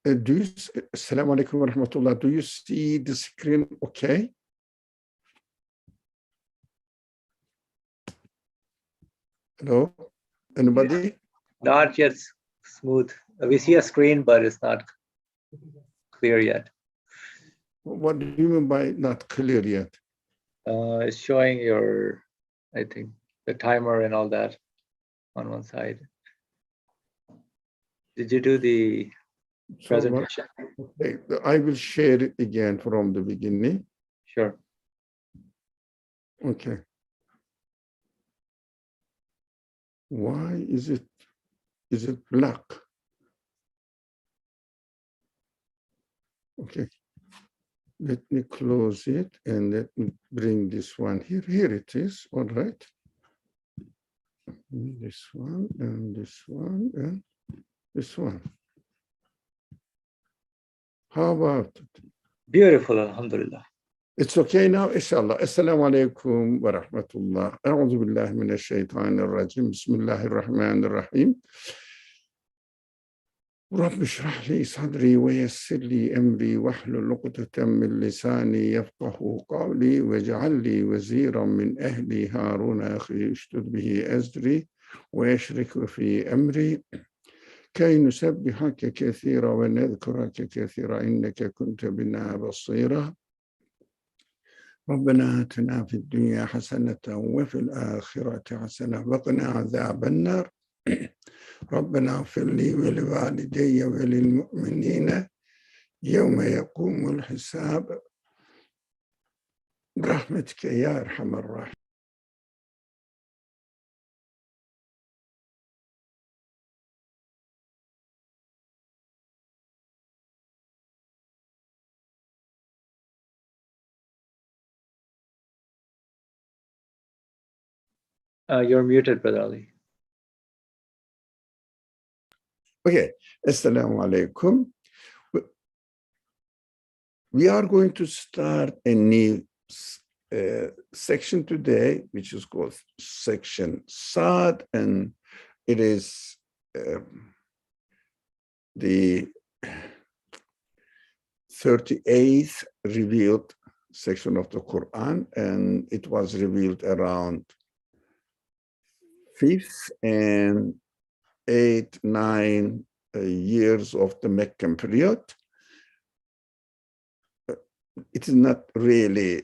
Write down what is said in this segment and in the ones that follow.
Assalamu alaikum wa rahmatullah. Do you see the screen okay? Hello? Anybody? Not yet smooth. We see a screen, but it's not clear yet. What do you mean by not clear yet? It's showing your, I think, the timer and all that on one side. Did you do the presentation? Okay, I will share it again from the beginning. Sure. Okay. Why is it black? Okay. Let me close it and let me bring this one here. Here it is. All right. This one and this one and this one. How about it? Beautiful, alhamdulillah. It's okay now, inshallah. Assalamu alaikum wa rahmatullah. A'udhu billahi minash shaitanir rajim. Bismillahir rahmanir rahim. رب اشرح لي صدري ويسر لي أمري واحلل عقدة من لساني يفقهوا قولي واجعل لي وزيرا من أهلي هارون أخي اشدد به أزري ويشرك في أمري كي نسبحك كثيرا ونذكرك كثيرا إنك كنت بنا بصيرا ربنا آتنا في الدنيا حسنة وفي الآخرة حسنة وقنا عذاب النار ربنا اغفر لي ولوالدي وللمؤمنين يوم يقوم الحساب برحمتك يا أرحم الراحمين. You're muted, Brother Ali. Okay, Assalamu alaikum. We are going to start a new section today, which is called section Sad, and it is the 38th revealed section of the Quran, and it was revealed around 5th and 8, 9 years of the Meccan period. It is not really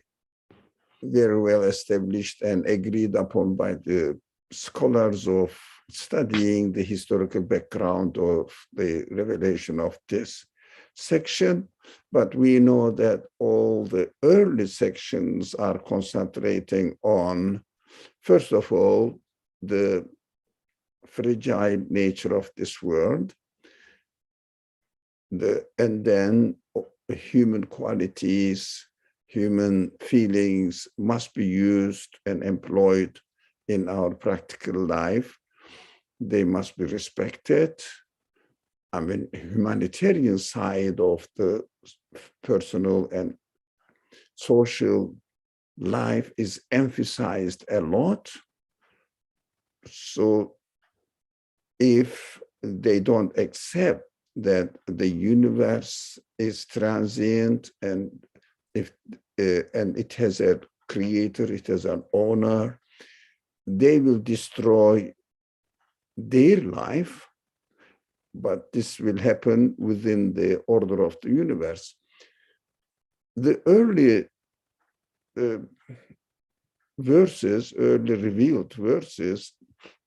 very well established and agreed upon by the scholars of studying the historical background of the revelation of this section, but we know that all the early sections are concentrating on, first of all, the fragile nature of this world, and then human qualities, human feelings must be used and employed in our practical life. They must be respected. I mean, humanitarian side of the personal and social life is emphasized a lot. So if they don't accept that the universe is transient and it has a creator, it has an owner, they will destroy their life, but this will happen within the order of the universe. The early verses, early revealed verses,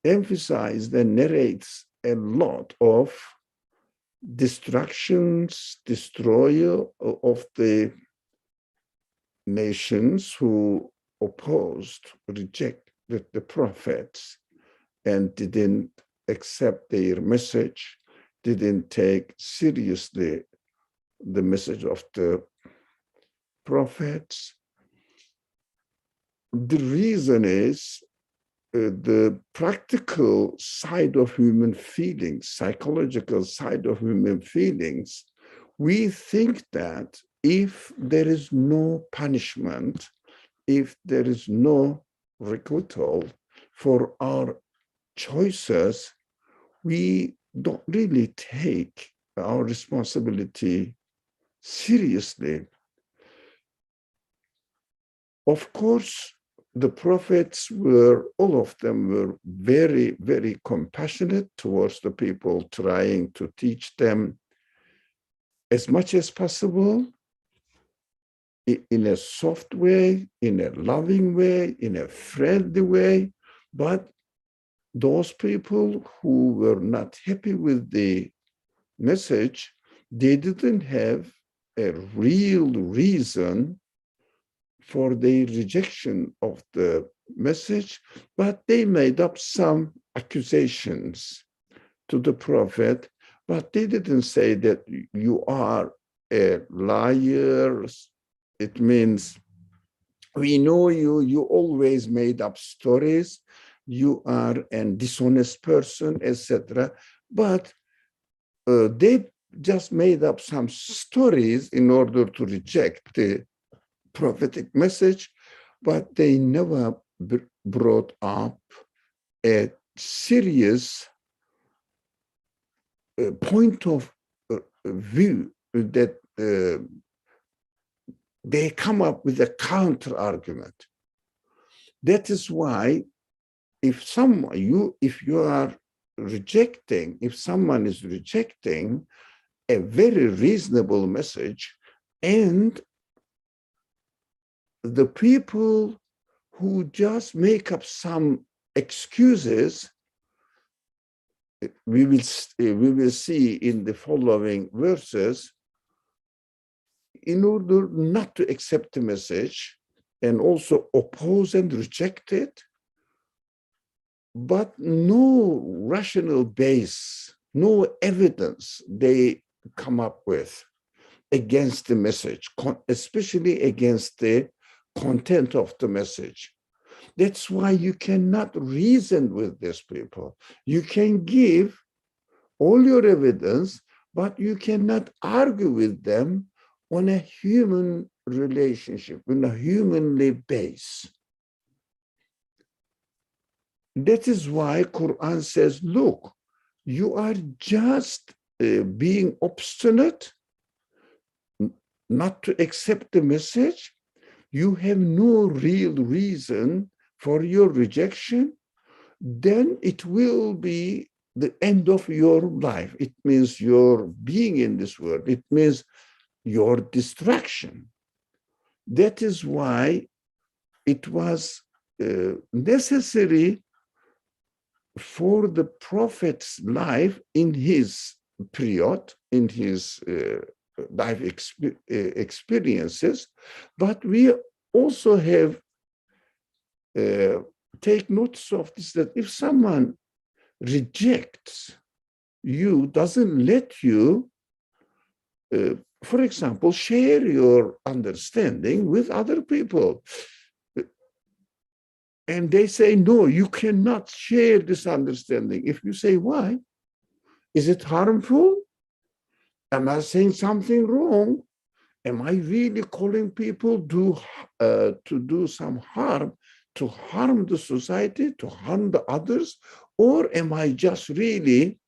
emphasize and narrates a lot of destructions, destroyal of the nations who opposed, rejected the prophets and didn't accept their message, didn't take seriously the message of the prophets. The reason is the practical side of human feelings, psychological side of human feelings. We think that if there is no punishment, if there is no requital for our choices, we don't really take our responsibility seriously. Of course, the prophets were, all of them were very, very compassionate towards the people, trying to teach them as much as possible in a soft way, in a loving way, in a friendly way. But those people who were not happy with the message, they didn't have a real reason for the rejection of the message, but they made up some accusations to the prophet, but they didn't say that you are a liar. It means, we know you, you always made up stories, you are a dishonest person, etc. But they just made up some stories in order to reject the prophetic message, but they never brought up a serious point of view that they come up with a counter argument. That is why if you are rejecting, if someone is rejecting a very reasonable message, and the people who just make up some excuses, we will see in the following verses, in order not to accept the message and also oppose and reject it, but no rational base, no evidence they come up with against the message, especially against the content of the message. That's why you cannot reason with these people. You can give all your evidence, but you cannot argue with them on a human relationship, on a humanly base. That is why Qur'an says, look, you are just being obstinate not to accept the message. You have no real reason for your rejection. Then it will be the end of your life. It means your being in this world. It means your destruction. That is why it was necessary for the prophet's life in his period, in his life experiences, but we also have take notice of this, that if someone rejects you, doesn't let you, for example, share your understanding with other people, and they say, no, you cannot share this understanding. If you say, why? Is it harmful? Am I saying something wrong? Am I really calling people to do some harm, to harm the society, to harm the others? Or am I just really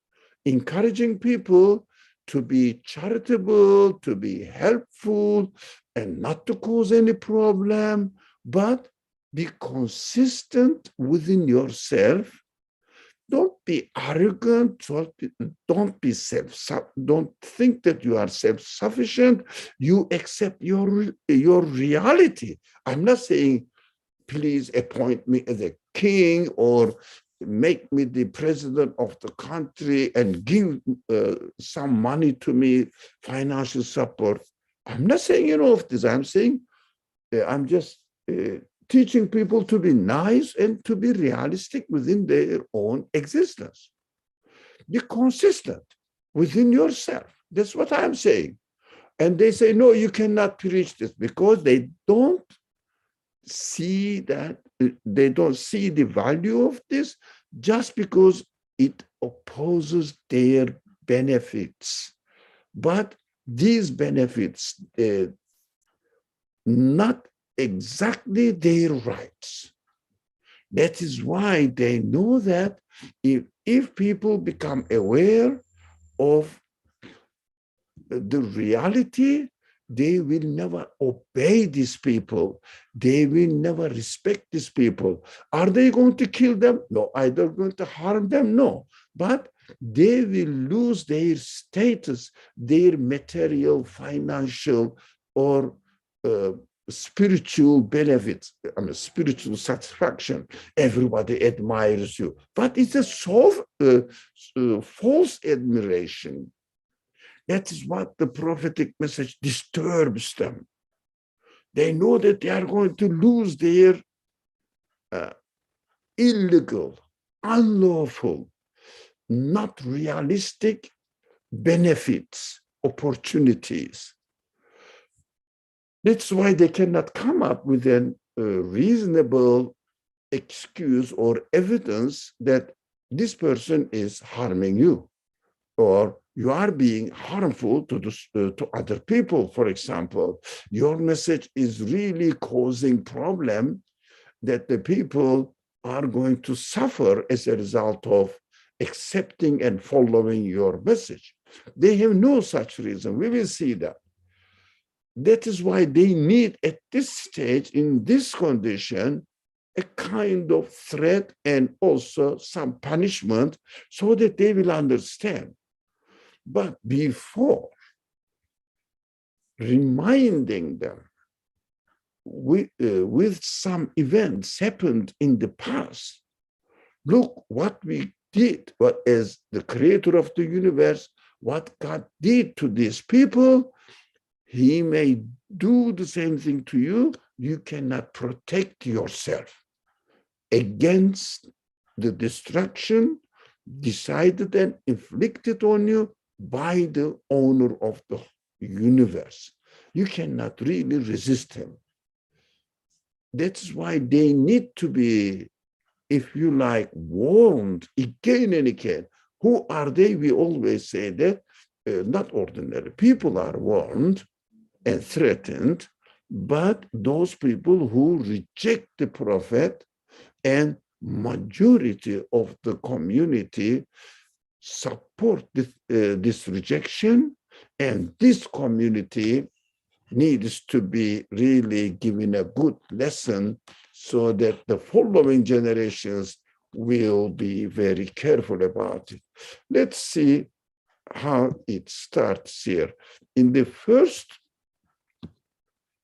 encouraging people to be charitable, to be helpful, and not to cause any problem, but be consistent within yourself? Don't be arrogant. Don't think that you are self-sufficient. You accept your reality. I'm not saying, please appoint me as a king or make me the president of the country and give some money to me, financial support. I'm not saying any of this. I'm saying I'm just teaching people to be nice and to be realistic within their own existence. Be consistent within yourself. That's what I'm saying. And they say, no, you cannot preach this, because they don't see that, they don't see the value of this, just because it opposes their benefits. But these benefits, not exactly their rights. That is why they know that if people become aware of the reality, they will never obey these people. They will never respect these people. Are they going to kill them? No. Are they going to harm them? No. But they will lose their status, their material, financial, or spiritual benefits, I mean, spiritual satisfaction. Everybody admires you. But it's a false admiration. That is what the prophetic message disturbs them. They know that they are going to lose their illegal, unlawful, not realistic benefits, opportunities. That's why they cannot come up with a reasonable excuse or evidence that this person is harming you, or you are being harmful to other people. For example, your message is really causing problem that the people are going to suffer as a result of accepting and following your message. They have no such reason. We will see that. That is why they need, at this stage, in this condition, a kind of threat and also some punishment so that they will understand. But before reminding them with some events happened in the past, look what we did, what as the creator of the universe, what God did to these people, he may do the same thing to you. You cannot protect yourself against the destruction decided and inflicted on you by the owner of the universe. You cannot really resist him. That's why they need to be, if you like, warned again and again. Who are they? We always say that not ordinary people are warned and threatened, but those people who reject the prophet, and majority of the community support this rejection, and this community needs to be really given a good lesson so that the following generations will be very careful about it. Let's see how it starts here. In the first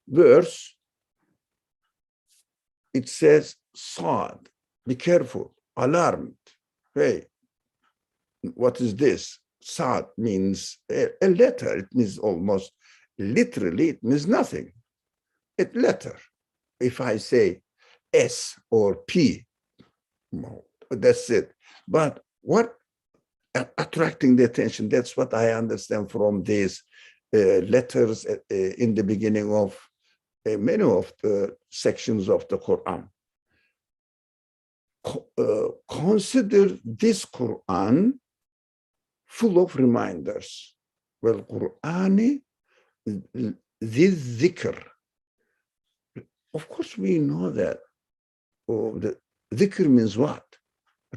verse, it says, Sad, be careful, alarmed. Hey, what is this? Sad means a letter. It means almost literally, it means nothing. A letter. If I say S or P, that's it. But what attracting the attention, that's what I understand from these letters in the beginning of many of the sections of the Quran. Consider this Quran full of reminders. Well, Qur'ani, this dhikr. Of course, we know that. Oh, the dhikr means what?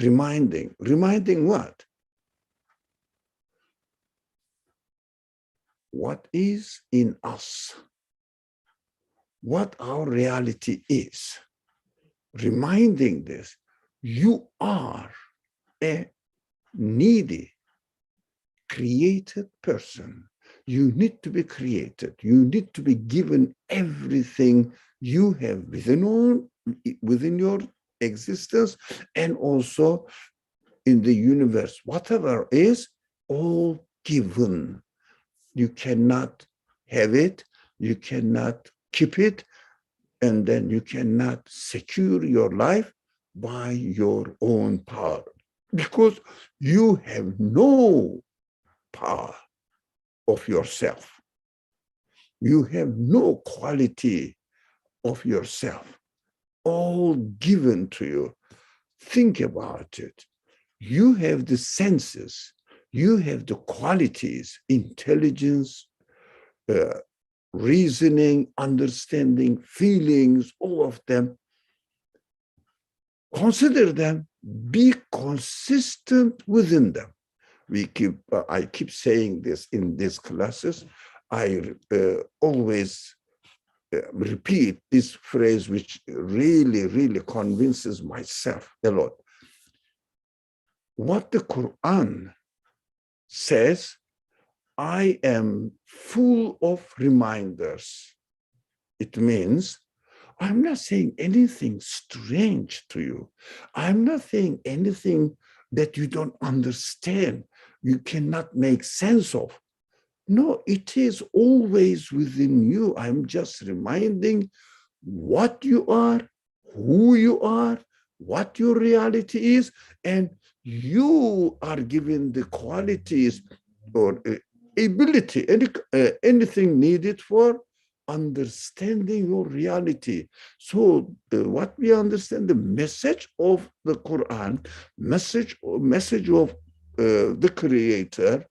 Reminding. Reminding what? What is in us? What our reality is. Reminding this. You are a needy, created person. You need to be created. You need to be given everything you have within your existence, and also in the universe. Whatever is, all given. You cannot have it. You cannot keep it. And then you cannot secure your life by your own power, because you have no power of yourself. You have no quality of yourself, all given to you. Think about it. You have the senses, you have the qualities, intelligence, reasoning, understanding, feelings, all of them. Consider them, be consistent within them. I keep saying this in these classes. I always repeat this phrase, which really, really convinces myself a lot. What the Quran says, I am full of reminders. It means I'm not saying anything strange to you. I'm not saying anything that you don't understand, you cannot make sense of. No, it is always within you. I'm just reminding what you are, who you are, what your reality is, and you are given the qualities or ability, anything needed for understanding your reality. So what we understand, the message of the Quran, message of the Creator,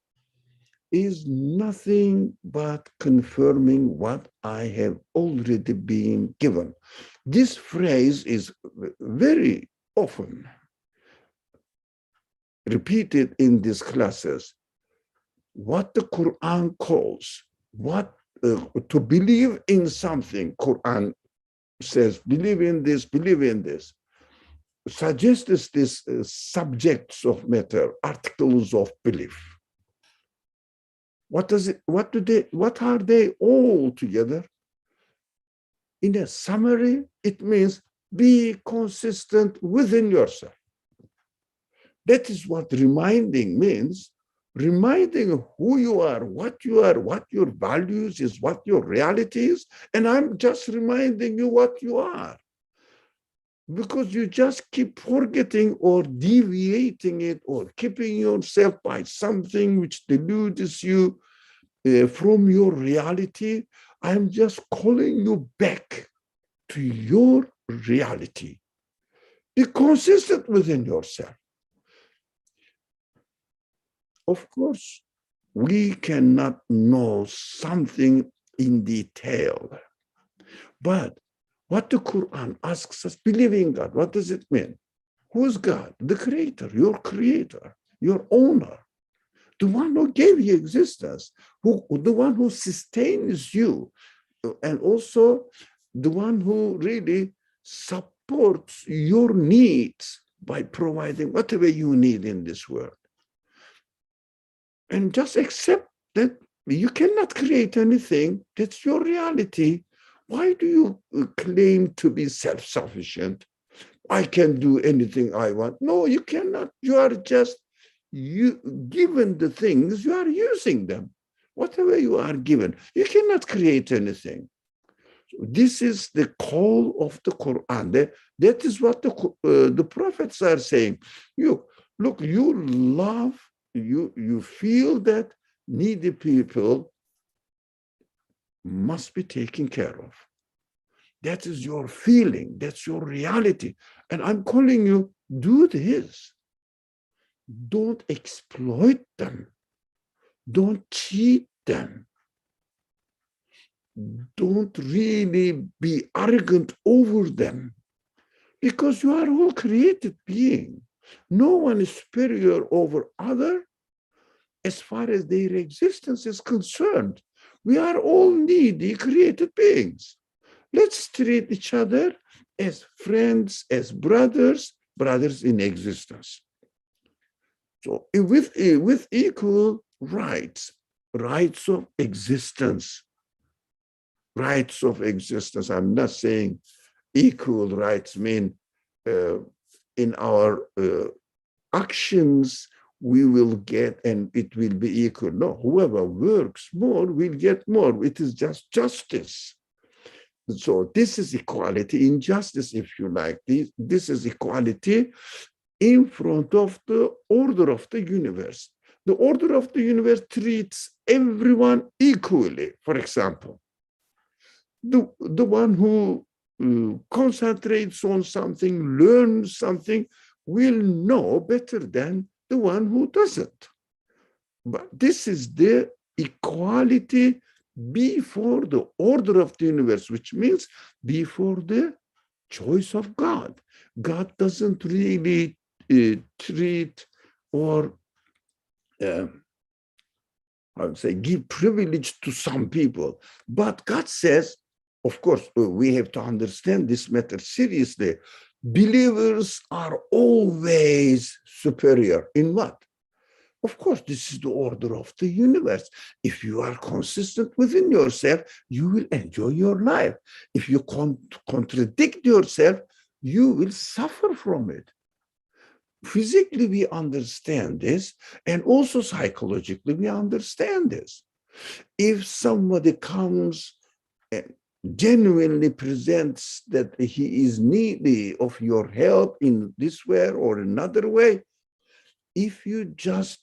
is nothing but confirming what I have already been given. This phrase is very often repeated in these classes. What the Quran calls, to believe in something, Quran says, believe in this, suggests these subjects of matter, articles of belief. What are they all together? In a summary, it means be consistent within yourself. That is what reminding means. Reminding who you are, what your values is, what your reality is. And I'm just reminding you what you are. Because you just keep forgetting or deviating it or keeping yourself by something which deludes you from your reality. I'm just calling you back to your reality. Be consistent within yourself. Of course, we cannot know something in detail. But what the Quran asks us, believe in God, what does it mean? Who's God? The creator, your owner, the one who gave you existence, the one who sustains you, and also the one who really supports your needs by providing whatever you need in this world. And just accept that you cannot create anything. That's your reality. Why do you claim to be self-sufficient? I can do anything I want. No, you cannot. You are just given the things, you are using them. Whatever you are given, you cannot create anything. So this is the call of the Quran. That is what the prophets are saying. You love, you feel that needy people must be taken care of. That is your feeling. That's your reality. And I'm calling you, do this. Don't exploit them. Don't cheat them. Don't really be arrogant over them. Because you are all created beings. No one is superior over other as far as their existence is concerned. We are all needy created beings. Let's treat each other as friends, as brothers in existence. So with equal rights of existence, I'm not saying equal rights mean in our actions we will get and it will be equal. No, whoever works more will get more. It is just justice. So this is equality in justice, if you like. This is equality in front of the order of the universe. The order of the universe treats everyone equally. For example, the one who concentrates on something, learns something, will know better than the one who doesn't. But this is the equality before the order of the universe, which means before the choice of God. God doesn't really treat or I would say, give privilege to some people. But God says, of course, we have to understand this matter seriously. Believers are always superior. In what? Of course, this is the order of the universe. If you are consistent within yourself, you will enjoy your life. If you contradict yourself, you will suffer from it. Physically, we understand this, and also psychologically, we understand this. If somebody comes and genuinely presents that he is needy of your help in this way or another way, if you just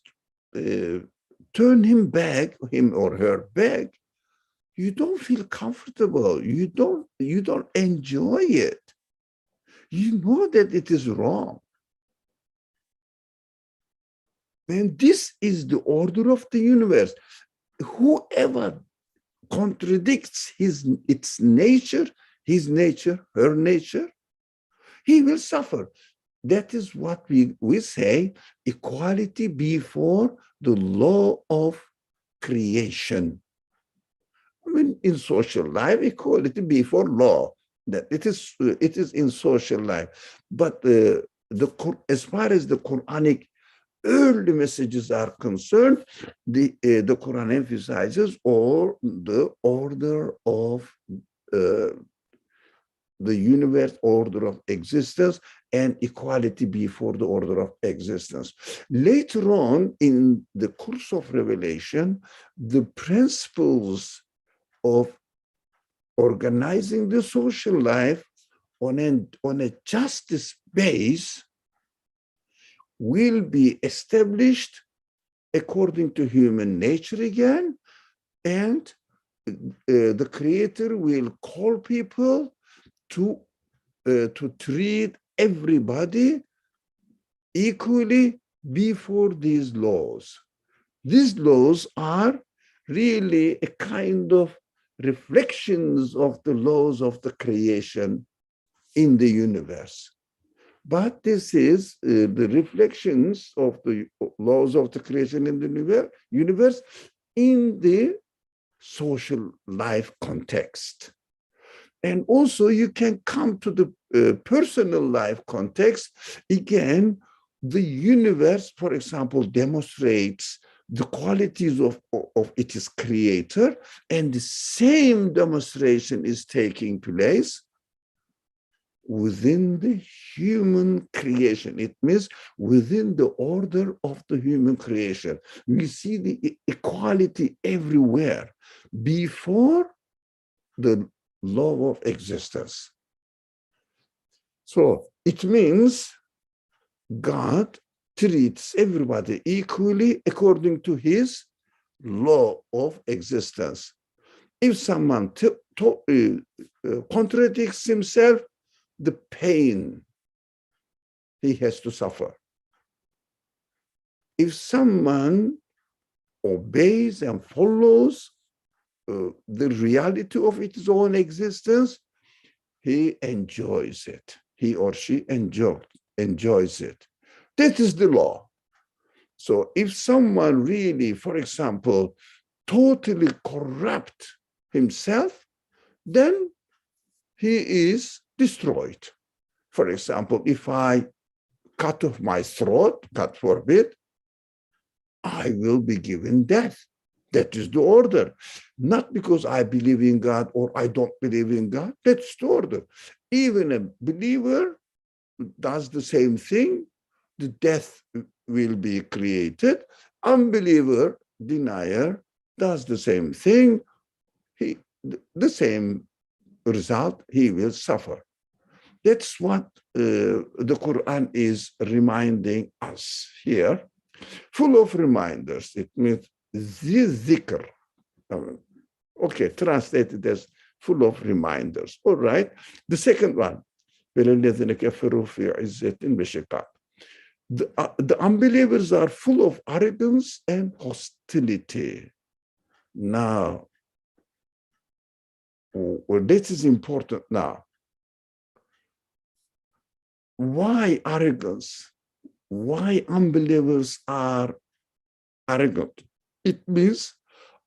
turn him or her back, you don't feel comfortable. You don't enjoy it. You know that it is wrong. And this is the order of the universe. Whoever contradicts its nature, his nature, her nature, he will suffer. That is what we say, equality before the law of creation. I mean, in social life, equality before law. That it is in social life. But as far as the Quranic early messages are concerned, the Quran emphasizes the order of the universe, order of existence, and equality before the order of existence. Later on in the course of revelation, the principles of organizing the social life on a justice base will be established according to human nature again, and the Creator will call people to treat everybody equally before these laws. These laws are really a kind of reflections of the laws of the creation in the universe. But this is the reflections of the laws of the creation in the universe in the social life context. And also you can come to the personal life context. Again, the universe, for example, demonstrates the qualities of its creator, and the same demonstration is taking place within the human creation. It means within the order of the human creation. We see the equality everywhere before the law of existence. So it means God treats everybody equally according to his law of existence. If someone contradicts himself, the pain he has to suffer. If someone obeys and follows the reality of its own existence, he enjoys it. He or she enjoys it. That is the law. So if someone really, for example, totally corrupt himself, then he is destroyed. For example, if I cut off my throat, God forbid, I will be given death. That is the order. Not because I believe in God or I don't believe in God. That's the order. Even a believer does the same thing, the death will be created. Unbeliever, denier, does the same thing. The same result, he will suffer. That's what the Quran is reminding us here. Full of reminders. It means zikr. Okay, translated as full of reminders. All right. The second one. The unbelievers are full of arrogance and hostility. Now, this is important now. Why arrogance? Why unbelievers are arrogant. It means,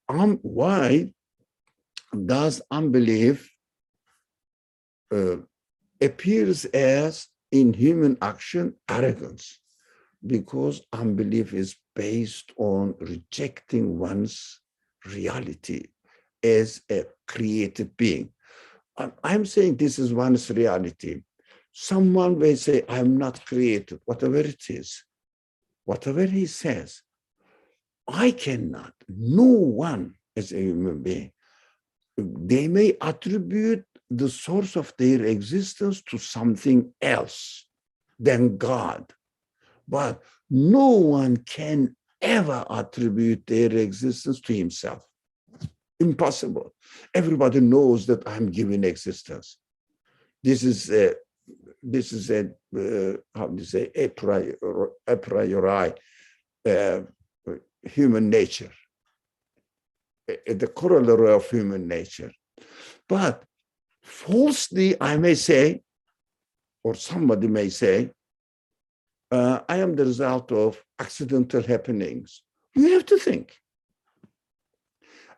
why does unbelief appears as in human action arrogance? Because unbelief is based on rejecting one's reality as a created being. I'm saying this is one's reality. Someone may say, I'm not created, whatever it is, whatever he says. I cannot, no one as a human being. They may attribute the source of their existence to something else than God. But no one can ever attribute their existence to himself. Impossible. Everybody knows that I'm given existence. This is a how do you say, a priori human nature, the corollary of human nature. But falsely, I may say, or somebody may say, I am the result of accidental happenings. You have to think.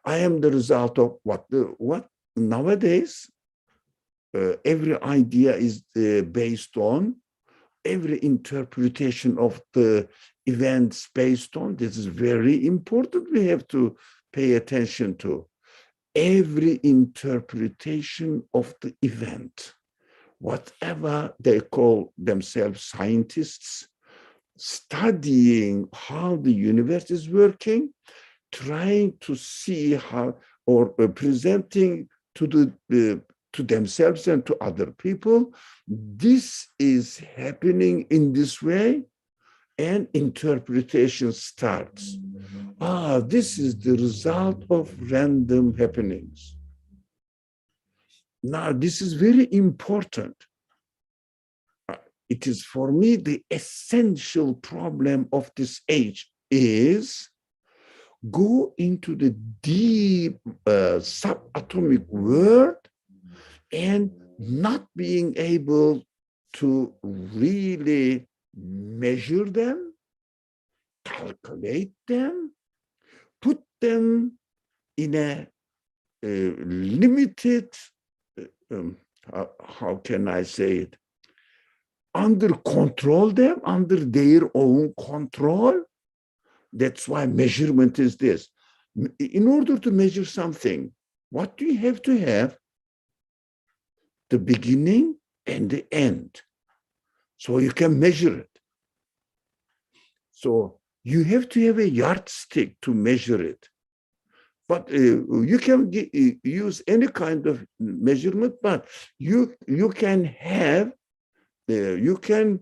I am the result of what nowadays, every idea is based on, every interpretation of the events based on. This is very important. We have to pay attention to every interpretation of the event. Whatever they call themselves, scientists, studying how the universe is working, trying to see how, or presenting to themselves and to other people, this is happening in this way, and interpretation starts. This is the result of random happenings. Now, this is very important. It is, for me, the essential problem of this age is go into the deep subatomic world and not being able to really measure them, calculate them, put them in a limited, how can I say it, under control them, under their own control. That's why measurement is this. In order to measure something, what do you have to have? The beginning and the end. So you can measure it. So you have to have a yardstick to measure it. But you can use any kind of measurement, but you can have, you can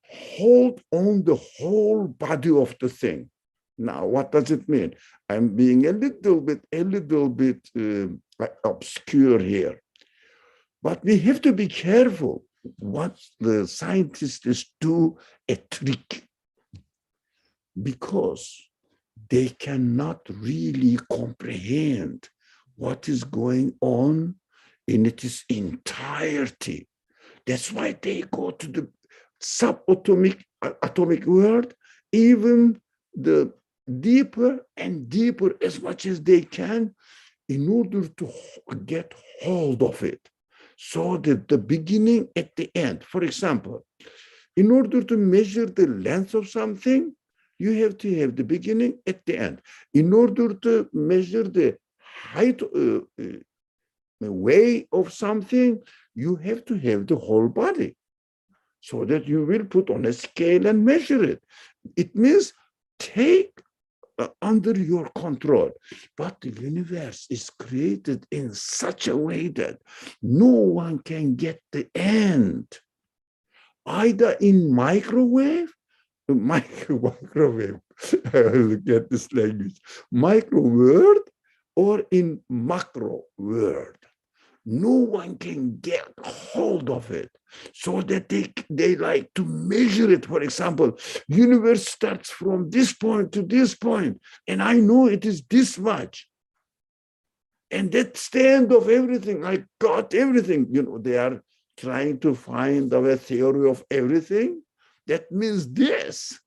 hold on the whole body of the thing. Now, what does it mean? I'm being a little bit obscure here. But we have to be careful what the scientists do a trick, because they cannot really comprehend what is going on in its entirety. That's why they go to the subatomic atomic world, even the deeper and deeper as much as they can, in order to get hold of it. So that the beginning at the end, for example, in order to measure the length of something, you have to have the beginning at the end. In order to measure the height, weight of something, you have to have the whole body, so that you will put on a scale and measure it. It means take under your control. But the universe is created in such a way that no one can get the end, either in microwave, look at this language, micro world, or in macro world. No one can get hold of it, so that they like to measure it. For example, universe starts from this point to this point, and I know it is this much. And that's the end of everything. I got everything. You know, they are trying to find a theory of everything. That means this.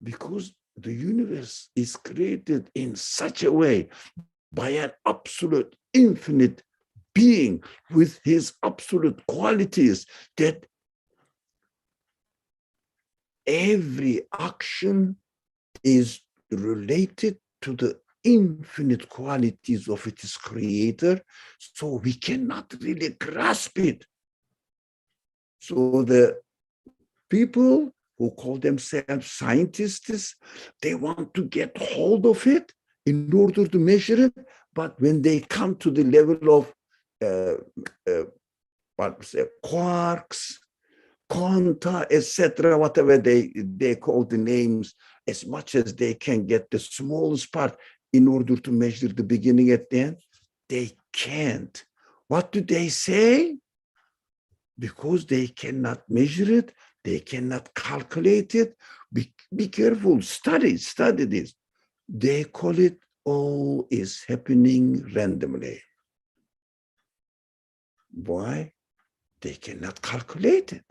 Because the universe is created in such a way by an absolute infinite being with his absolute qualities that every action is related to the infinite qualities of its creator, so we cannot really grasp it. So the people who call themselves scientists, they want to get hold of it in order to measure it, but when they come to the level of quarks, quanta, etc., whatever they call the names, as much as they can get the smallest part in order to measure the beginning at the end, they can't. What do they say? Because they cannot measure it, they cannot calculate it. Be careful, study this. They call it all is happening randomly. Why? They cannot calculate it.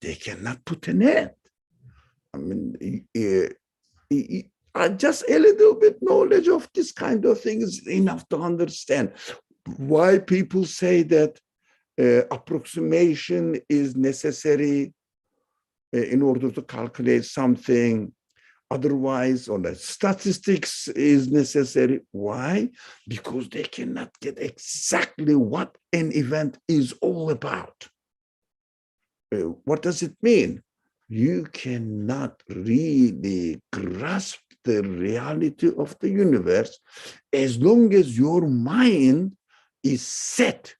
They cannot put an end. I mean, just a little bit knowledge of this kind of thing is enough to understand why people say that approximation is necessary in order to calculate something. Otherwise, or the statistics is necessary. Why? Because they cannot get exactly what an event is all about. What does it mean? You cannot really grasp the reality of the universe as long as your mind is set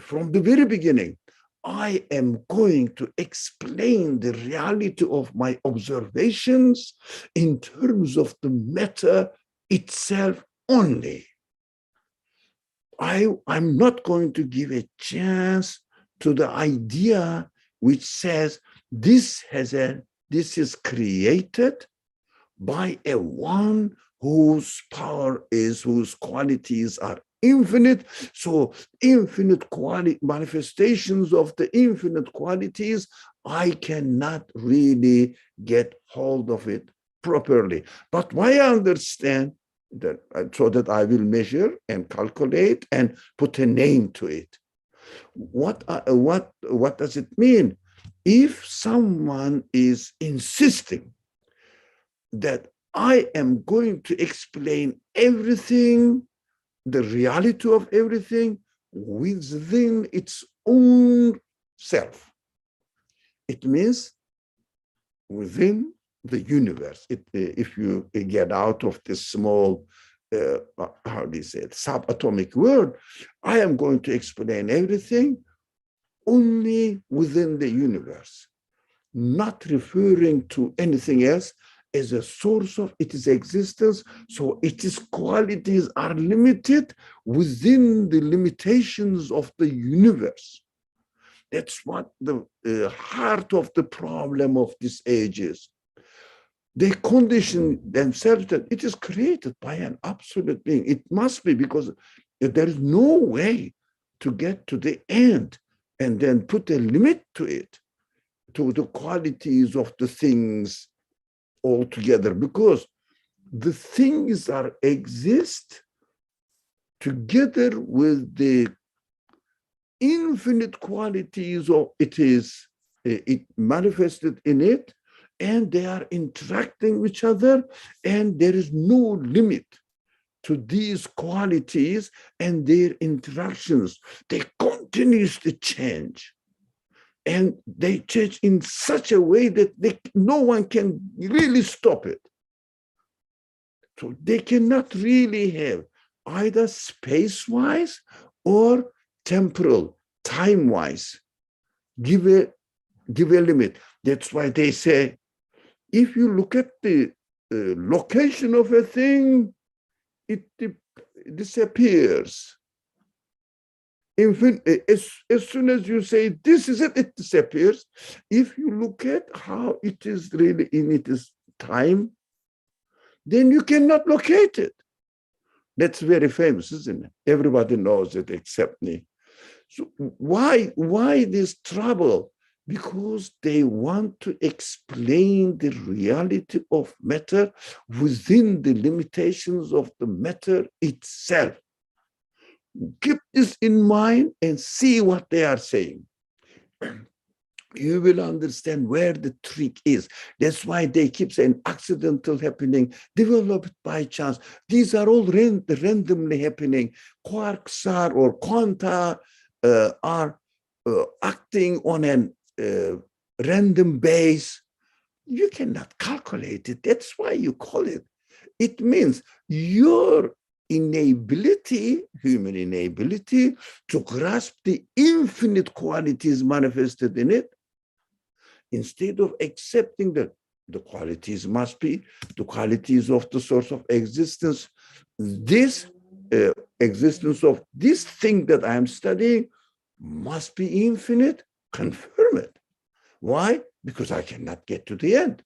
from the very beginning. I am going to explain the reality of my observations in terms of the matter itself only. I'm not going to give a chance to the idea which says this is created by a one whose power is, whose qualities are infinite. So infinite quality manifestations of the infinite qualities, I cannot really get hold of it properly. But why I understand that, so that I will measure and calculate and put a name to it. What does it mean? If someone is insisting that I am going to explain everything, the reality of everything within its own self, it means within the universe. If you get out of this small, how do you say it, subatomic world, I am going to explain everything only within the universe, not referring to anything else as a source of its existence. So its qualities are limited within the limitations of the universe. That's what the heart of the problem of this age is. They condition themselves that it is created by an absolute being. It must be, because there is no way to get to the end and then put a limit to it, to the qualities of the things altogether, because the things exist together with the infinite qualities of it manifested in it, and they are interacting with each other, and there is no limit to these qualities and their interactions. They continuously change, and they change in such a way that no one can really stop it. So they cannot really have either space-wise or temporal, time-wise, give a limit. That's why they say, if you look at the location of a thing, it disappears. As soon as you say this is it, it disappears. If you look at how it is really in its time, then you cannot locate it. That's very famous, isn't it? Everybody knows it except me. So why this trouble? because they want to explain the reality of matter within the limitations of the matter itself. Keep this in mind and see what they are saying. You will understand where the trick is. That's why they keep saying accidental happening, developed by chance. These are all randomly happening. Quarks are, or quanta are acting on an random base. You cannot calculate it. That's why you call it. It means your inability, human inability, to grasp the infinite qualities manifested in it, instead of accepting that the qualities must be the qualities of the source of existence. This existence of this thing that I am studying must be infinite. Confirm it. Why? Because I cannot get to the end.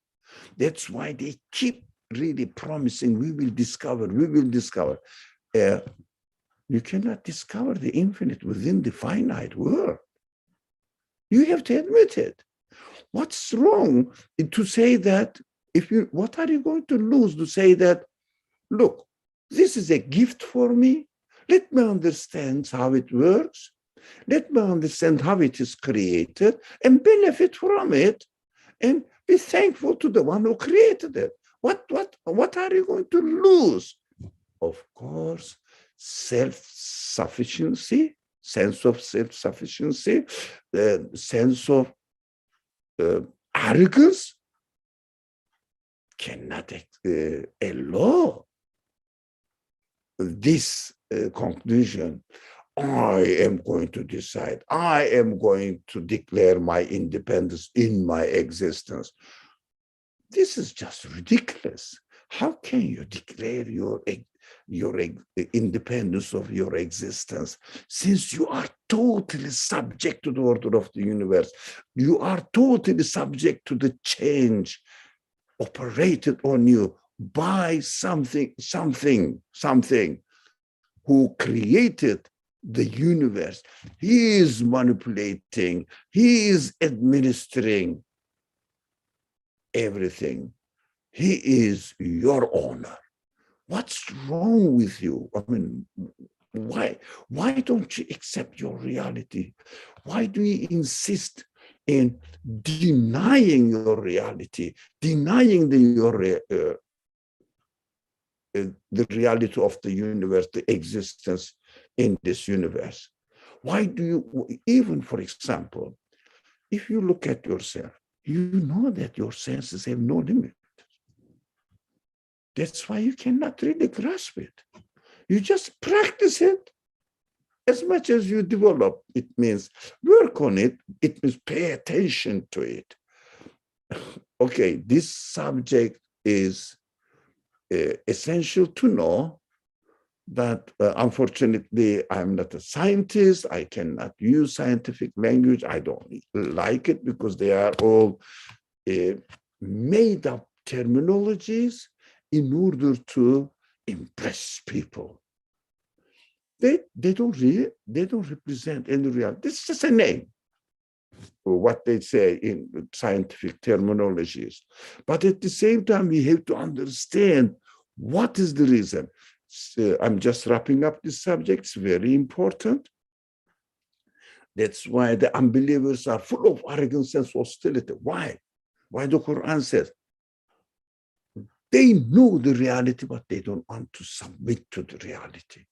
That's why they keep really promising, we will discover, we will discover. You cannot discover the infinite within the finite world. You have to admit it. What's wrong to say that? What are you going to lose to say that, look, this is a gift for me. Let me understand how it works. Let me understand how it is created and benefit from it, and be thankful to the one who created it. What are you going to lose? Of course, self-sufficiency, sense of self-sufficiency, sense of arrogance cannot allow this conclusion. I am going to decide. I am going to declare my independence in my existence. This is just ridiculous. How can you declare your independence of your existence, since you are totally subject to the order of the universe? You are totally subject to the change operated on you by something who created the universe. He is manipulating, he is administering everything. He is your owner. What's wrong with you? I mean, why don't you accept your reality? Why do you insist in denying your reality, denying the reality of the universe, the existence in this universe? Why do you, even for example, if you look at yourself, you know that your senses have no limit. That's why you cannot really grasp it. You just practice it as much as you develop. It means work on it. It means pay attention to it. Okay, this subject is essential to know, but unfortunately, I'm not a scientist. I cannot use scientific language. I don't like it because they are all made up terminologies in order to impress people. They don't represent any reality. This is just a name, or what they say in scientific terminologies. But at the same time, we have to understand what is the reason. So I'm just wrapping up this subject. It's very important. That's why the unbelievers are full of arrogance and hostility. Why? Why the Quran says, they know the reality, but they don't want to submit to the reality.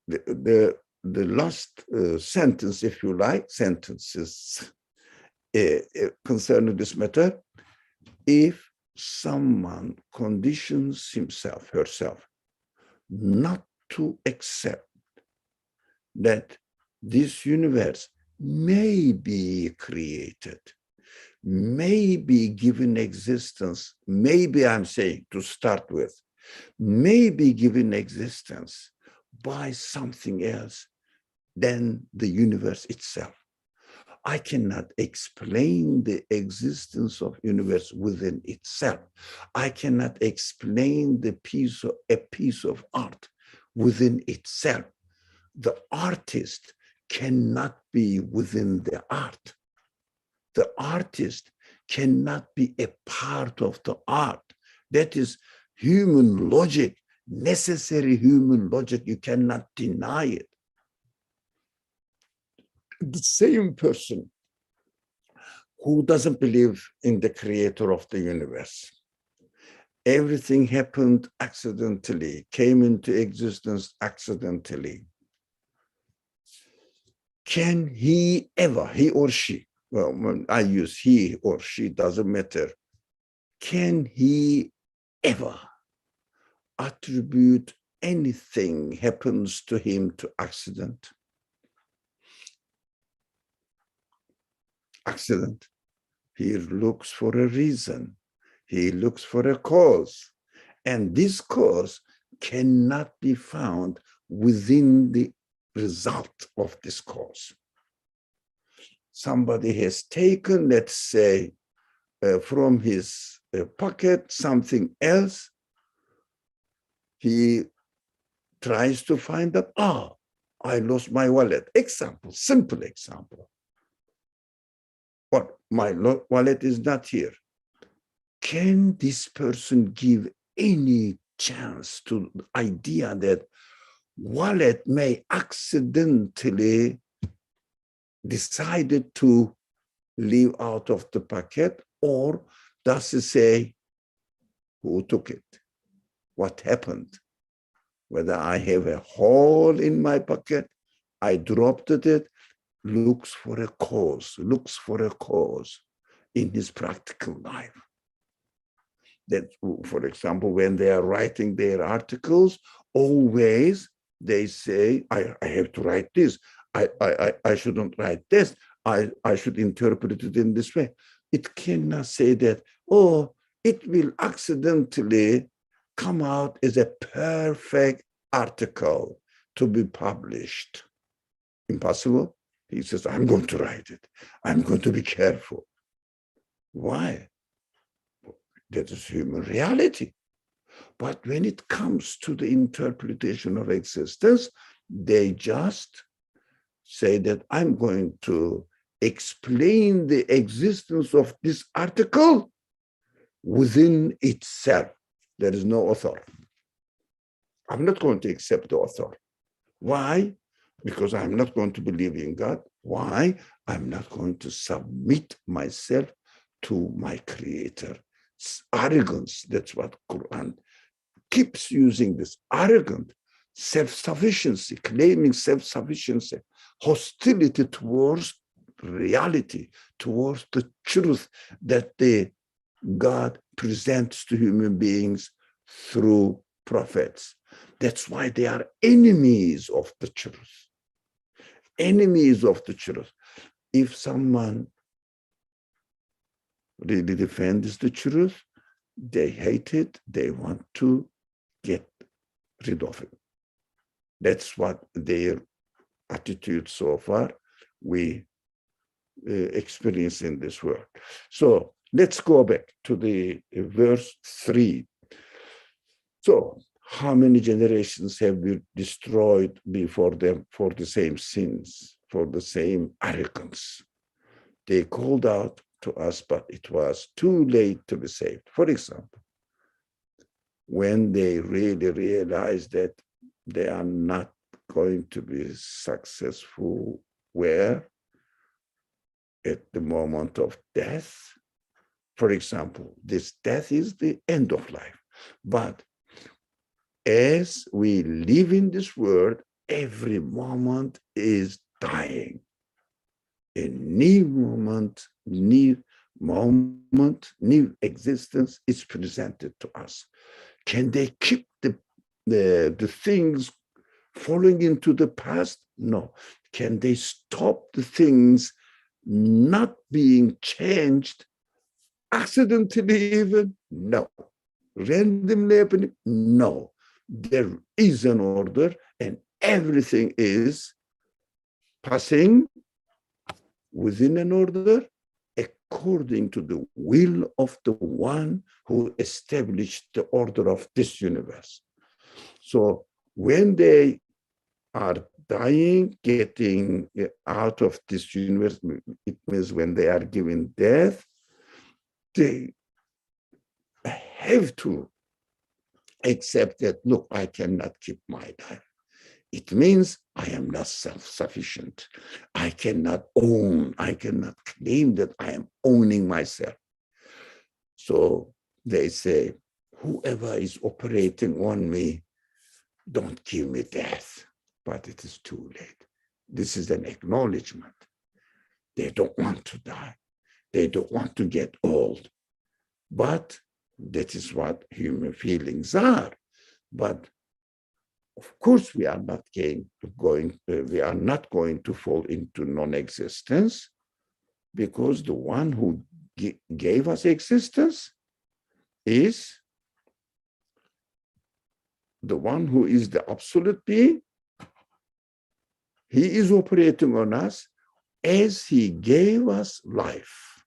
The last sentence, if you like, sentences concerning this matter, if someone conditions himself, herself, not to accept that this universe may be created, may be given existence, maybe I'm saying to start with, may be given existence by something else than the universe itself. I cannot explain the existence of universe within itself. I cannot explain a piece of art within itself. The artist cannot be within the art. The artist cannot be a part of the art. That is human logic, necessary human logic. You cannot deny it. The same person who doesn't believe in the creator of the universe, everything happened accidentally, came into existence accidentally. Can he ever, he or she, well, when I use he or she, doesn't matter. Can he ever attribute anything happens to him to accident? Accident. He looks for a reason. He looks for a cause. And this cause cannot be found within the result of this cause. Somebody has taken, let's say, from his pocket something else. He tries to find that, I lost my wallet. Example, simple example. But my wallet is not here. Can this person give any chance to the idea that wallet may accidentally decided to leave out of the pocket, or does it say who took it? What happened? Whether I have a hole in my pocket, I dropped it, looks for a cause in his practical life. That, for example, when they are writing their articles, always they say, I have to write this. I shouldn't write this. I should interpret it in this way. It cannot say that, it will accidentally come out as a perfect article to be published. Impossible. He says, I'm going to write it. I'm going to be careful. Why? That is human reality. But when it comes to the interpretation of existence, they just say that I'm going to explain the existence of this article within itself. There is no author. I'm not going to accept the author. Why? Because I'm not going to believe in God. Why? I'm not going to submit myself to my creator. It's arrogance. That's what Qur'an keeps using, this arrogant self-sufficiency, claiming self-sufficiency, hostility towards reality, towards the truth that the God presents to human beings through prophets. That's why they are enemies of the truth. Enemies of the truth. If someone really defends the truth, they hate it, they want to get rid of it. That's what their attitude so far we experience in this world. So let's go back to the verse 3. So how many generations have been destroyed before them for the same sins, for the same arrogance? They called out to us, but it was too late to be saved. For example, when they really realized that they are not going to be successful, where at the moment of death, for example, this death is the end of life. But as we live in this world, every moment is dying. A new moment, new existence is presented to us. Can they keep the things falling into the past? No. Can they stop the things not being changed accidentally even? No. Randomly happening? No. There is an order and everything is passing within an order according to the will of the one who established the order of this universe. So when they are dying, getting out of this universe, it means when they are given death, they have to accept that, look, I cannot keep my life. It means I am not self-sufficient. I cannot claim that I am owning myself. So they say, whoever is operating on me, don't give me death. But it is too late. This is an acknowledgement. They don't want to die. They don't want to get old. But that is what human feelings are. But of course, we are not going to fall into non-existence, because the one who gave us existence is the one who is the absolute being. He is operating on us as he gave us life.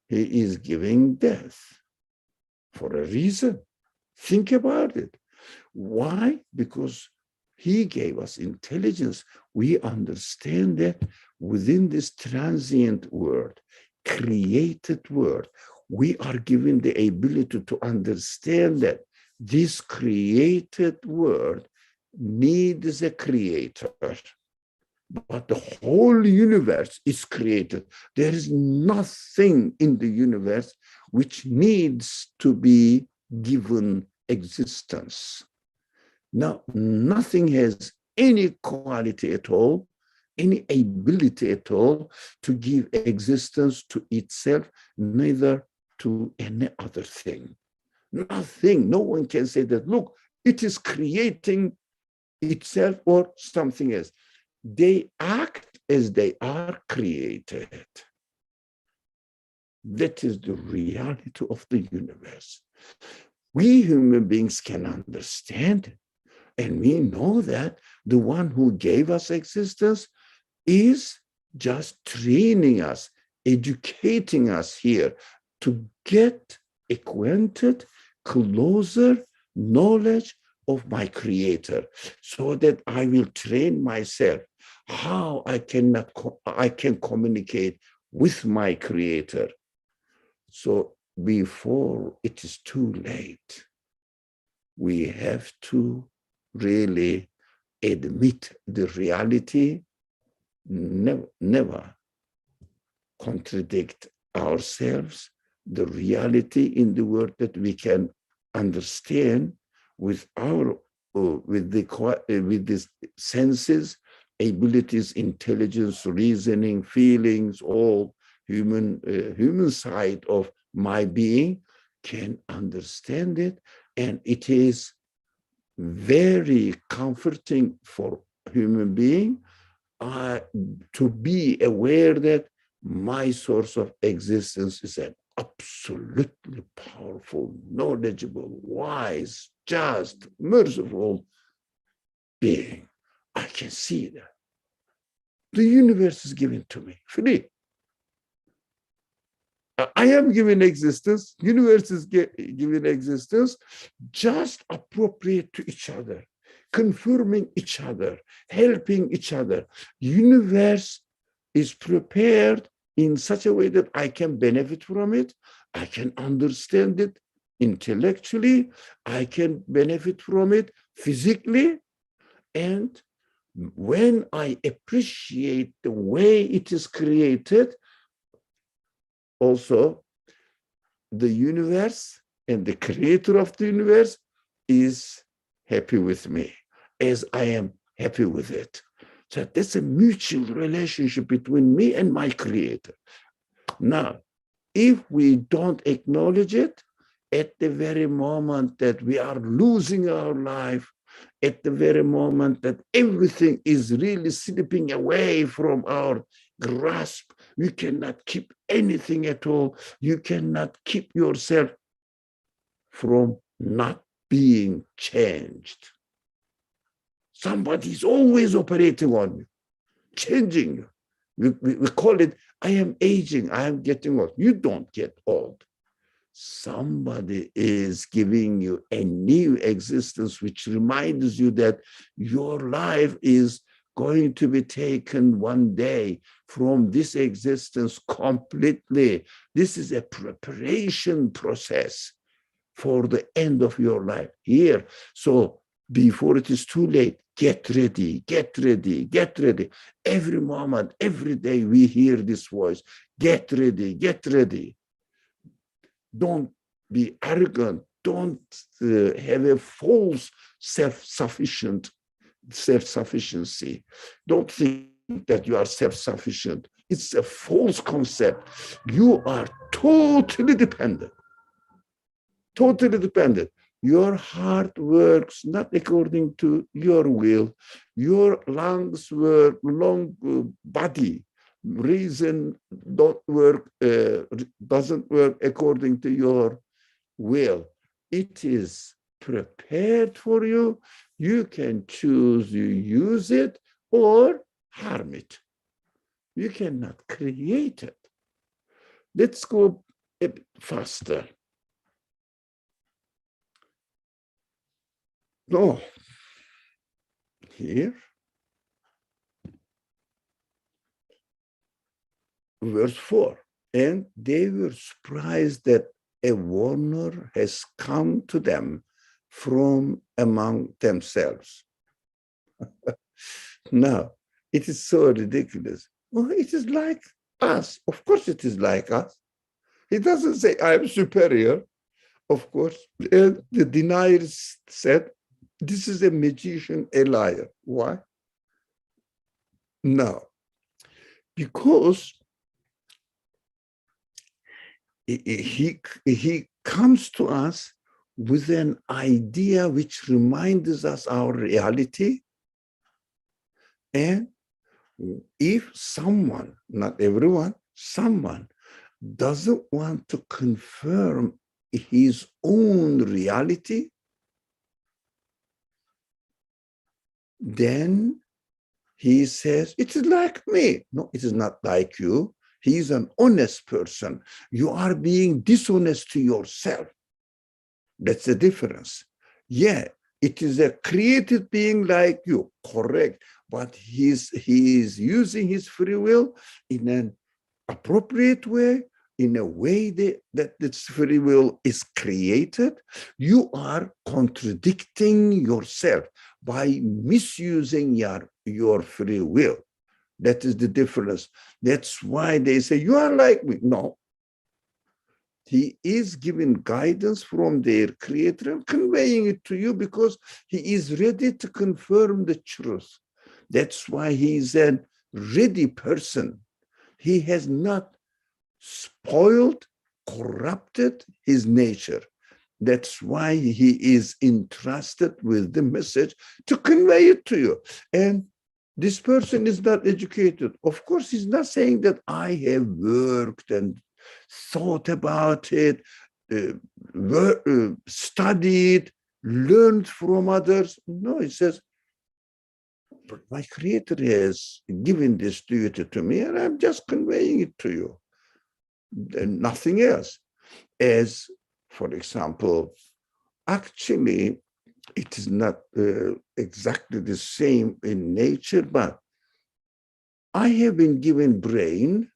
He is giving death for a reason. Think about it. Why? Because he gave us intelligence. We understand that within this transient world, created world, we are given the ability to understand that this created world needs a creator. But the whole universe is created. There is nothing in the universe which needs to be given existence. Now, nothing has any quality at all, any ability at all to give existence to itself, neither to any other thing. Nothing. No one can say that, look, it is creating itself or something else. They act as they are created. That is the reality of the universe. We human beings can understand it. And we know that the one who gave us existence is just training us, educating us here to get acquainted, closer knowledge of my creator, so that I will train myself how I can communicate with my creator. So before it is too late, we have to really admit the reality, never contradict ourselves, the reality in the world that we can understand with our with these senses, abilities, intelligence, reasoning, feelings, all human side of my being can understand it, and it is very comforting for human being to be aware that my source of existence is an absolutely powerful, knowledgeable, wise, just, merciful being. I can see that. The universe is given to me free. I am given existence, universe is given existence, just appropriate to each other, confirming each other, helping each other. Universe is prepared in such a way that I can benefit from it, I can understand it intellectually, I can benefit from it physically, and when I appreciate the way it is created, also, the universe and the creator of the universe is happy with me, as I am happy with it. So that's a mutual relationship between me and my creator. Now, if we don't acknowledge it, at the very moment that we are losing our life, at the very moment that everything is really slipping away from our grasp, you cannot keep anything at all. You cannot keep yourself from not being changed. Somebody is always operating on you, changing you. We call it, I am aging, I am getting old. You don't get old. somebody is giving you a new existence, which reminds you that your life is going to be taken one day from this existence completely. This is a preparation process for the end of your life here. So before it is too late, get ready, get ready, get ready. Every moment, every day we hear this voice, get ready, get ready. Don't be arrogant. Don't have a false self-sufficiency. Don't think that you are self-sufficient. It's a false concept. You are totally dependent. Totally dependent. Your heart works not according to your will. Your lungs work, body, reason doesn't work according to your will. It is prepared for you. You can choose to use it or harm it. You cannot create it. Let's go a bit faster. No, here, verse 4. And they were surprised that a warner has come to them from among themselves. Now, it is so ridiculous. Well, it is like us. Of course, it is like us. He doesn't say, I am superior. Of course, the deniers said, this is a magician, a liar. Why? No, because he comes to us with an idea which reminds us our reality. And if someone, not everyone, someone doesn't want to confirm his own reality, then he says, it is like me. No, it is not like you. He is an honest person. You are being dishonest to yourself. That's the difference. Yeah, it is a created being like you, correct. But he is using his free will in an appropriate way, in a way that this free will is created. You are contradicting yourself by misusing your free will. That is the difference. That's why they say, you are like me. No. He is giving guidance from their creator and conveying it to you because he is ready to confirm the truth. That's why he is a ready person. He has not spoiled, corrupted his nature. That's why he is entrusted with the message to convey it to you. And this person is not educated. Of course, he's not saying that I have worked and thought about it, studied, learned from others. No, he says, but my creator has given this duty to me and I'm just conveying it to you. And nothing else. As, for example, actually, it is not exactly the same in nature, but I have been given brain,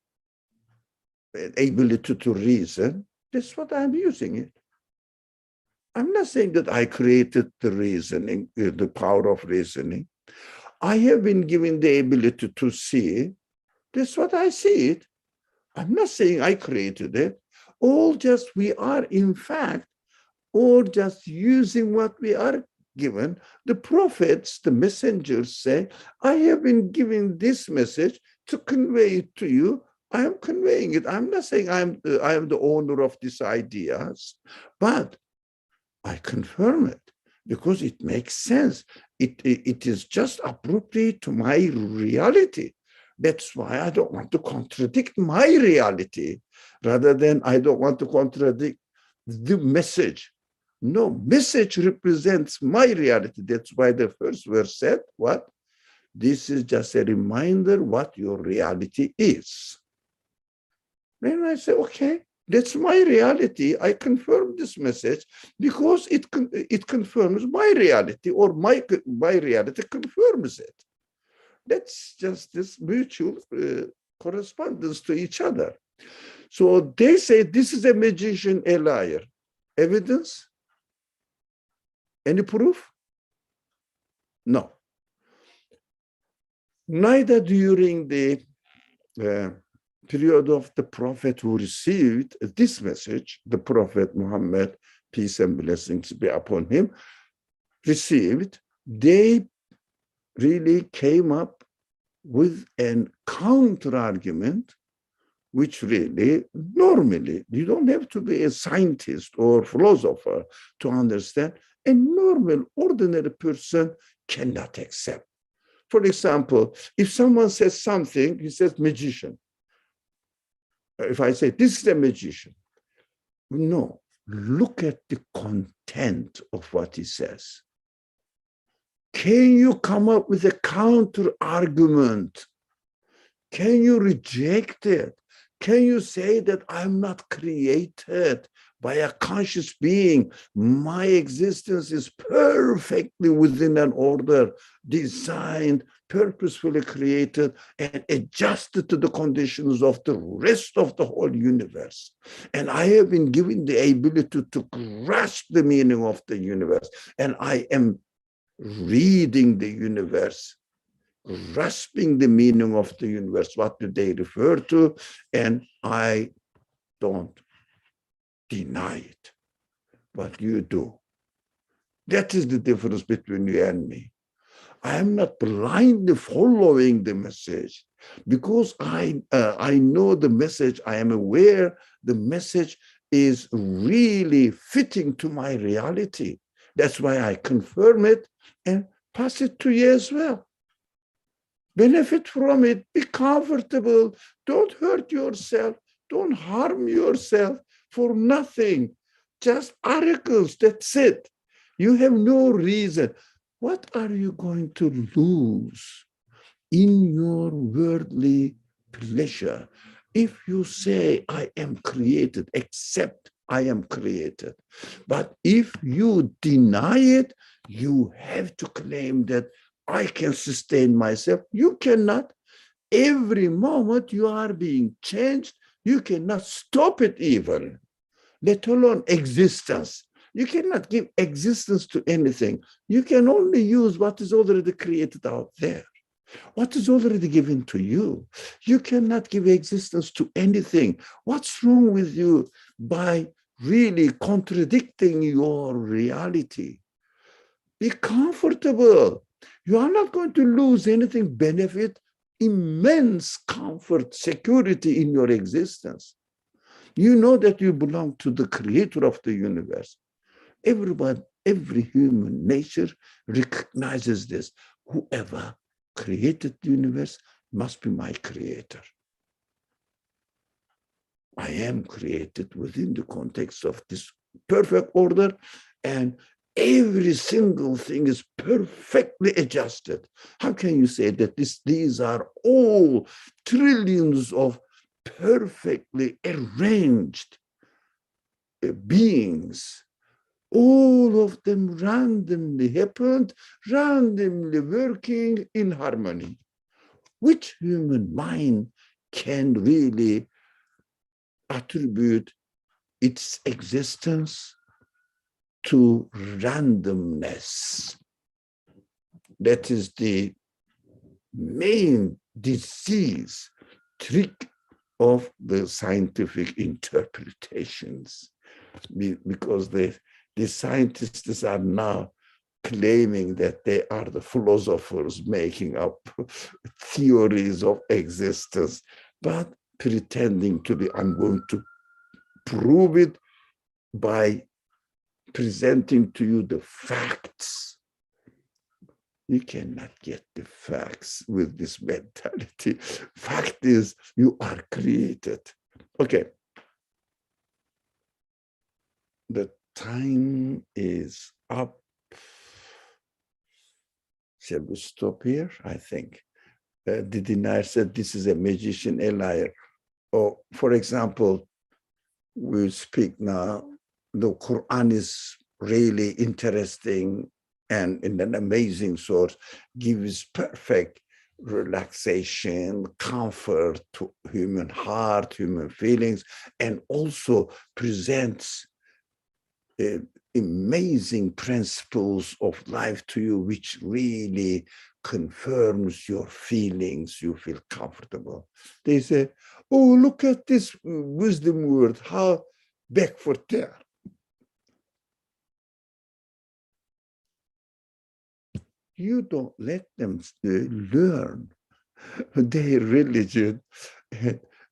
ability to reason. That's what I'm using it. I'm not saying that I created the reasoning, the power of reasoning. I have been given the ability to see. That's what I see it. I'm not saying I created it. All just we are, in fact, all just using what we are given. The prophets, the messengers say, I have been given this message to convey it to you. I am conveying it. I'm not saying I am the owner of these ideas, but I confirm it because it makes sense. It is just appropriate to my reality. That's why I don't want to contradict my reality, rather than I don't want to contradict the message. No, message represents my reality. That's why the first verse said, what? This is just a reminder what your reality is. Then I say, okay, That's my reality. I confirm this message because it confirms my reality, or my reality confirms it. That's just this mutual correspondence to each other. So they say this is a magician, a liar. Evidence? Any proof? No. Neither during the period of the prophet who received this message, the prophet Muhammad, peace and blessings be upon him, received, they really came up with a counter argument, which really, normally, you don't have to be a scientist or philosopher to understand, a normal, ordinary person cannot accept. For example, if someone says something, he says magician. If I say, this is a magician, no, look at the content of what he says. Can you come up with a counter argument? Can you reject it? Can you say that I'm not created by a conscious being? My existence is perfectly within an order, designed, purposefully created, and adjusted to the conditions of the rest of the whole universe. And I have been given the ability to grasp the meaning of the universe. And I am reading the universe, grasping the meaning of the universe. What do they refer to? And I don't deny it, but you do. That is the difference between you and me. I am not blindly following the message because I know the message. I am aware the message is really fitting to my reality. That's why I confirm it and pass it to you as well. Benefit from it, be comfortable, don't hurt yourself, don't harm yourself for nothing, just articles, that's it. You have no reason. What are you going to lose in your worldly pleasure if you say, I am created, except I am created? But if you deny it, you have to claim that I can sustain myself. You cannot. Every moment you are being changed. You cannot stop it even, let alone existence. You cannot give existence to anything. You can only use what is already created out there, what is already given to you. You cannot give existence to anything. What's wrong with you by really contradicting your reality? Be comfortable. You are not going to lose anything, benefit, immense comfort, security in your existence. You know that you belong to the creator of the universe. Everybody, every human nature recognizes this. Whoever created the universe must be my creator. I am created within the context of this perfect order, and every single thing is perfectly adjusted. How can you say that these are all trillions of perfectly arranged beings? All of them randomly happened, randomly working in harmony. Which human mind can really attribute its existence to randomness? That is the main disease trick of the scientific interpretations, because the scientists are now claiming that they are the philosophers making up theories of existence, but pretending to be, I'm going to prove it by presenting to you the facts. You cannot get the facts with this mentality. Fact is, you are created. Okay. The time is up. Shall we stop here? I think. The denier said this is a magician, a liar. Or, for example, we speak now, the Quran is really interesting and in an amazing source, gives perfect relaxation, comfort to human heart, human feelings, and also presents amazing principles of life to you, which really confirms your feelings. You feel comfortable. They say, oh, look at this wisdom word, how backward they are. You don't let them learn their religion.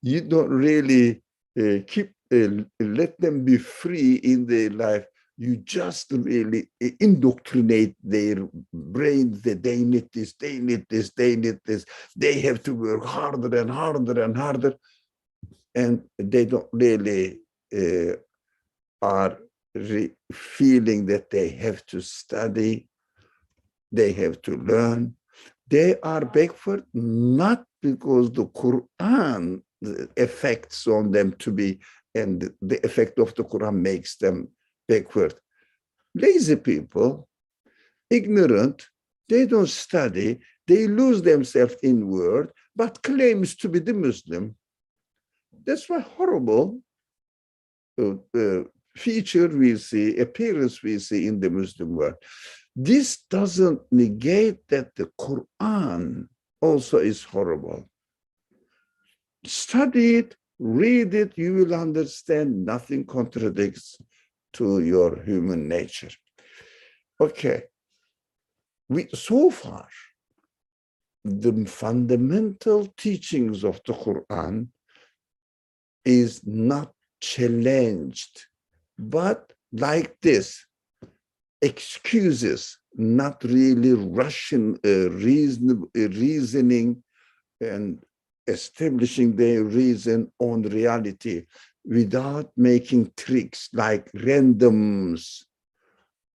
You don't really let them be free in their life. You just really indoctrinate their brains that they need this, they need this, they need this. They have to work harder and harder and harder. And they don't really are feeling that they have to study, they have to learn. They are backward not because the Quran effects on them to be, and the effect of the Quran makes them backward. Lazy people, ignorant, they don't study, they lose themselves in word, but claims to be the Muslim. That's why horrible feature we see, appearance we see in the Muslim world. This doesn't negate that the Quran also is horrible. Study it, read it, you will understand nothing contradicts to your human nature. Okay. So far, the fundamental teachings of the Quran is not challenged, but like this, excuses, not really reasoning and establishing their reason on reality without making tricks like randoms.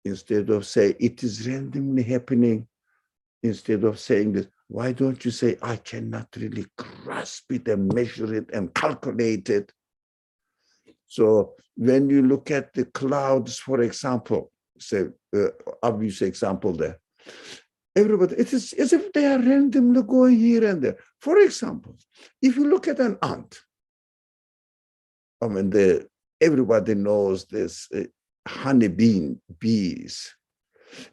Instead of say it is randomly happening, instead of saying this, why don't you say I cannot really grasp it and measure it and calculate it? So when you look at the clouds, for example, say obvious example there, everybody, it is as if they are randomly going here and there. For example, if you look at an ant, I mean, everybody knows this bees.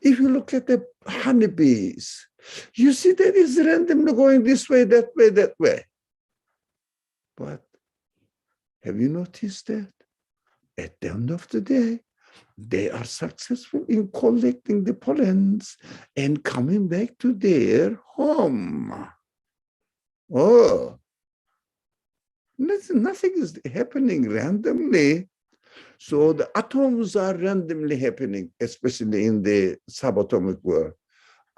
If you look at the honeybees, you see that it's randomly going this way, that way, that way. But have you noticed that at the end of the day, they are successful in collecting the pollens and coming back to their home? Oh, nothing is happening randomly. So the atoms are randomly happening, especially in the subatomic world.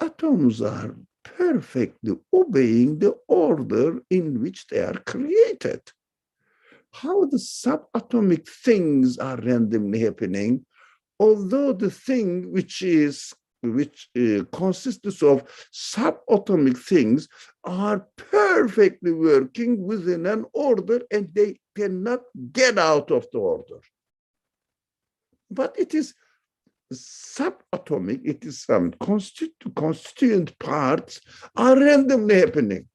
Atoms are perfectly obeying the order in which they are created. How the subatomic things are randomly happening, although the thing which consists of subatomic things are perfectly working within an order and they cannot get out of the order. But it is subatomic, it is some constituent parts are randomly happening.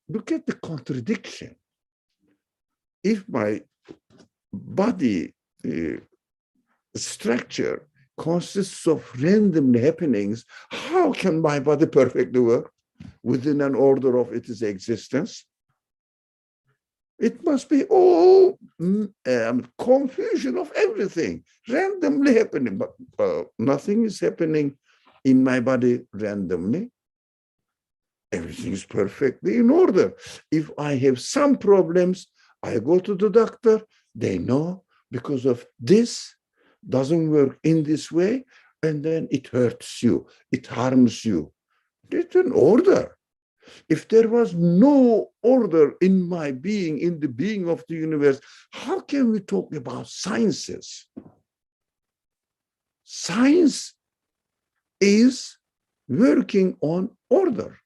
Look at the contradiction. If my body structure consists of random happenings, how can my body perfectly work within an order of its existence? It must be all confusion of everything, randomly happening, but nothing is happening in my body randomly. Everything is perfectly in order. If I have some problems, I go to the doctor, they know because of this doesn't work in this way, and then it hurts you, it harms you. It's an order. If there was no order in my being, in the being of the universe, how can we talk about sciences? Science is working on order.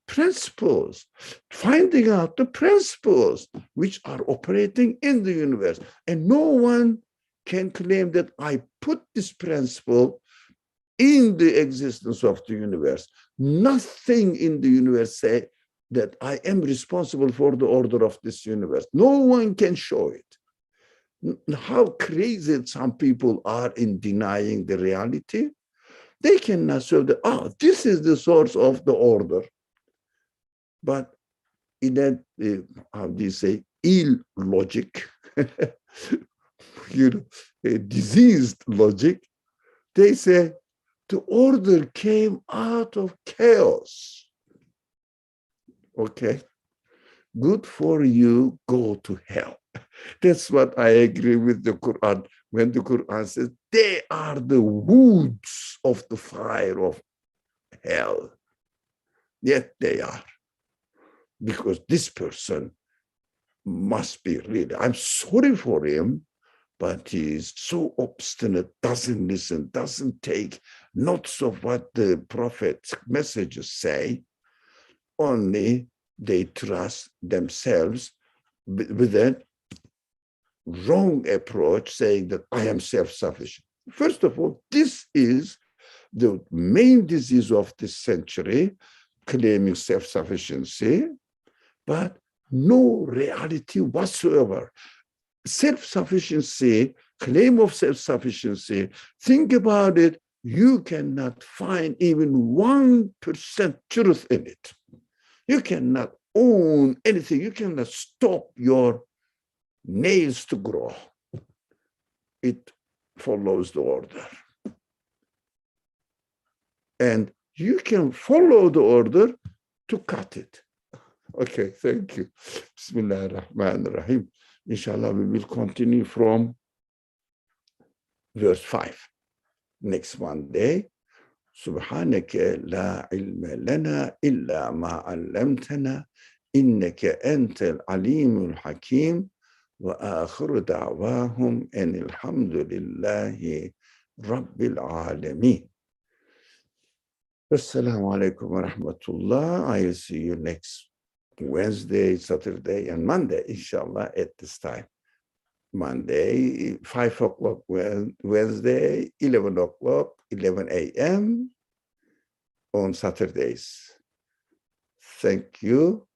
principles, finding out the principles which are operating in the universe. And no one can claim that I put this principle in the existence of the universe. Nothing in the universe say that I am responsible for the order of this universe. No one can show it. How crazy some people are in denying the reality. They cannot show that, this is the source of the order. But in that, how do you say, ill logic, a diseased logic, they say the order came out of chaos. Okay, good for you, go to hell. That's what I agree with the Quran when the Quran says they are the woods of the fire of hell. Yet they are. Because this person must be really, I'm sorry for him, but he's so obstinate, doesn't listen, doesn't take notes of what the prophet's messages say. Only they trust themselves with a wrong approach, saying that I am self-sufficient. First of all, this is the main disease of this century, claiming self-sufficiency, but no reality whatsoever. Self-sufficiency, claim of self-sufficiency, think about it, you cannot find even 1% truth in it. You cannot own anything. You cannot stop your nails to grow. It follows the order. And you can follow the order to cut it. Okay, thank you. Bismillah ar-Rahman ar-Rahim. Inshallah, we will continue from verse 5 next Monday. Subhanaka la ilma lana illa ma 'allamtana innaka antal alimul hakim wa akhiru da'wahum anil hamdulillahi rabbil alamin. Assalamu alaikum wa rahmatullah. I'll see you next Wednesday, Saturday, and Monday, inshallah, at this time. Monday, 5 o'clock, Wednesday, 11 o'clock, 11 a.m. on Saturdays. Thank you.